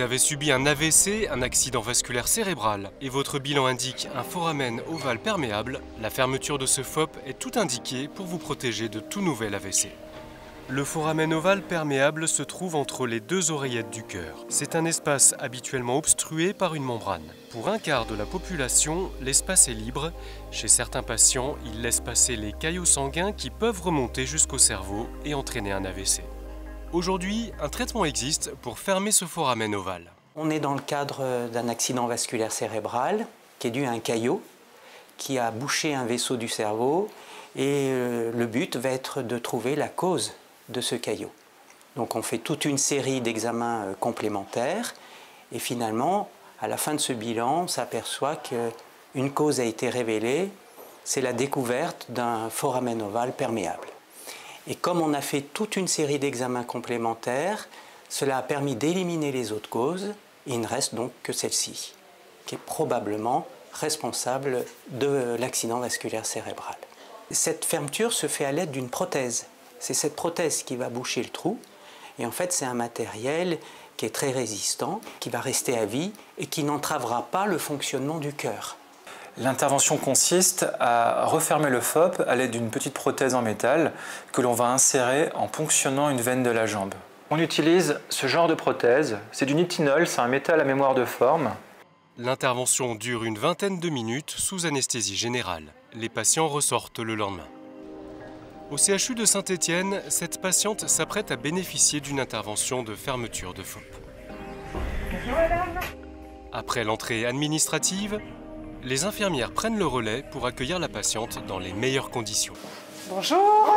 Vous avez subi un AVC, un accident vasculaire cérébral, et votre bilan indique un foramen ovale perméable. La fermeture de ce FOP est tout indiquée pour vous protéger de tout nouvel AVC. Le foramen ovale perméable se trouve entre les deux oreillettes du cœur. C'est un espace habituellement obstrué par une membrane. Pour un quart de la population, l'espace est libre. Chez certains patients, il laisse passer les caillots sanguins qui peuvent remonter jusqu'au cerveau et entraîner un AVC. Aujourd'hui, un traitement existe pour fermer ce foramen ovale. On est dans le cadre d'un accident vasculaire cérébral qui est dû à un caillot qui a bouché un vaisseau du cerveau et le but va être de trouver la cause de ce caillot. Donc on fait toute une série d'examens complémentaires et finalement, à la fin de ce bilan, on s'aperçoit qu'une cause a été révélée, c'est la découverte d'un foramen ovale perméable. Et comme on a fait toute une série d'examens complémentaires, cela a permis d'éliminer les autres causes, et il ne reste donc que celle-ci, qui est probablement responsable de l'accident vasculaire cérébral. Cette fermeture se fait à l'aide d'une prothèse. C'est cette prothèse qui va boucher le trou, et en fait c'est un matériel qui est très résistant, qui va rester à vie et qui n'entravera pas le fonctionnement du cœur. L'intervention consiste à refermer le FOP à l'aide d'une petite prothèse en métal que l'on va insérer en ponctionnant une veine de la jambe. On utilise ce genre de prothèse, c'est du nitinol, c'est un métal à mémoire de forme. L'intervention dure une vingtaine de minutes sous anesthésie générale. Les patients ressortent le lendemain. Au CHU de Saint-Étienne, cette patiente s'apprête à bénéficier d'une intervention de fermeture de FOP. Après l'entrée administrative, les infirmières prennent le relais pour accueillir la patiente dans les meilleures conditions. Bonjour,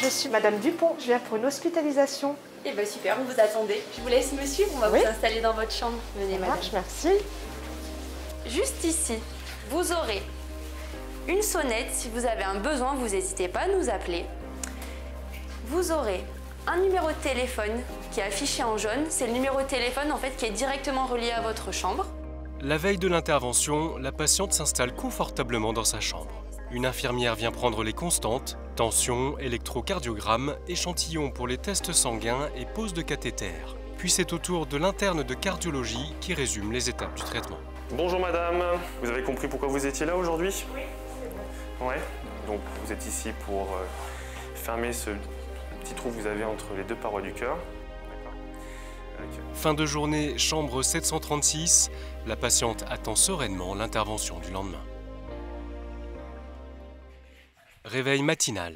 je suis Madame Dupont, je viens pour une hospitalisation. Eh bien super, on vous attendait. Je vous laisse me suivre, on va vous installer dans votre chambre. Venez madame. Merci. Juste ici, vous aurez une sonnette. Si vous avez un besoin, vous n'hésitez pas à nous appeler. Vous aurez un numéro de téléphone qui est affiché en jaune. C'est le numéro de téléphone en fait qui est directement relié à votre chambre. La veille de l'intervention, la patiente s'installe confortablement dans sa chambre. Une infirmière vient prendre les constantes, tension, électrocardiogramme, échantillon pour les tests sanguins et pose de cathéter. Puis c'est au tour de l'interne de cardiologie qui résume les étapes du traitement. Bonjour madame, vous avez compris pourquoi vous étiez là aujourd'hui? Oui, c'est bon. Ouais, donc vous êtes ici pour fermer ce petit trou que vous avez entre les deux parois du cœur. Fin de journée, chambre 736, la patiente attend sereinement l'intervention du lendemain. Réveil matinal.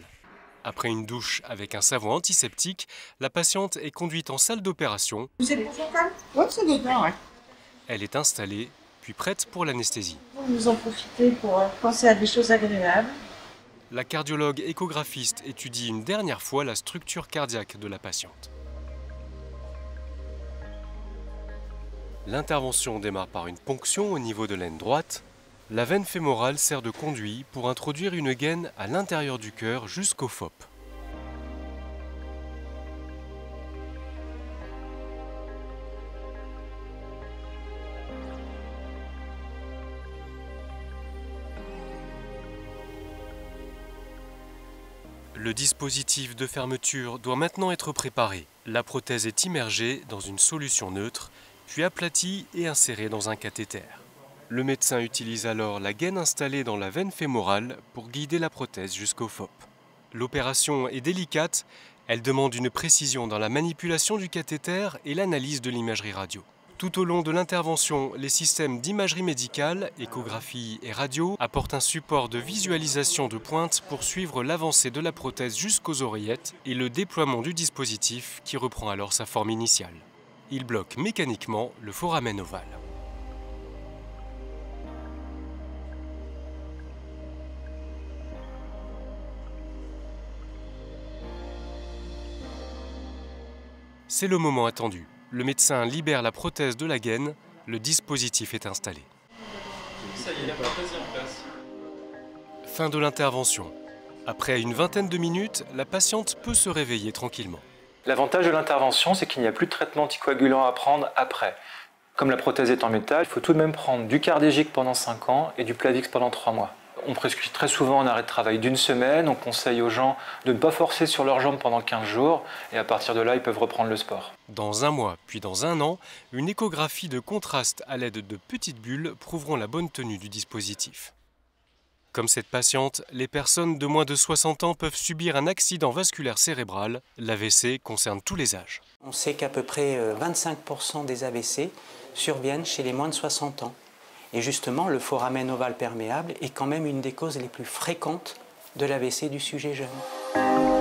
Après une douche avec un savon antiseptique, la patiente est conduite en salle d'opération. Vous êtes confortable? Oui, c'est bien, ouais. Elle est installée, puis prête pour l'anesthésie. Vous en profitez pour penser à des choses agréables. La cardiologue échographiste étudie une dernière fois la structure cardiaque de la patiente. L'intervention démarre par une ponction au niveau de l'aine droite. La veine fémorale sert de conduit pour introduire une gaine à l'intérieur du cœur jusqu'au FOP. Le dispositif de fermeture doit maintenant être préparé. La prothèse est immergée dans une solution neutre, puis aplatie et insérée dans un cathéter. Le médecin utilise alors la gaine installée dans la veine fémorale pour guider la prothèse jusqu'au FOP. L'opération est délicate, elle demande une précision dans la manipulation du cathéter et l'analyse de l'imagerie radio. Tout au long de l'intervention, les systèmes d'imagerie médicale, échographie et radio apportent un support de visualisation de pointe pour suivre l'avancée de la prothèse jusqu'aux oreillettes et le déploiement du dispositif qui reprend alors sa forme initiale. Il bloque mécaniquement le foramen ovale. C'est le moment attendu. Le médecin libère la prothèse de la gaine, le dispositif est installé. Ça y est, la prothèse est en place. Fin de l'intervention. Après une vingtaine de minutes, la patiente peut se réveiller tranquillement. L'avantage de l'intervention, c'est qu'il n'y a plus de traitement anticoagulant à prendre après. Comme la prothèse est en métal, il faut tout de même prendre du Cardégique pendant 5 ans et du Plavix pendant 3 mois. On prescrit très souvent un arrêt de travail d'1 semaine. On conseille aux gens de ne pas forcer sur leurs jambes pendant 15 jours. Et à partir de là, ils peuvent reprendre le sport. Dans 1 mois, puis dans 1 an, une échographie de contraste à l'aide de petites bulles prouveront la bonne tenue du dispositif. Comme cette patiente, les personnes de moins de 60 ans peuvent subir un accident vasculaire cérébral. L'AVC concerne tous les âges. On sait qu'à peu près 25% des AVC surviennent chez les moins de 60 ans. Et justement, le foramen ovale perméable est quand même une des causes les plus fréquentes de l'AVC du sujet jeune.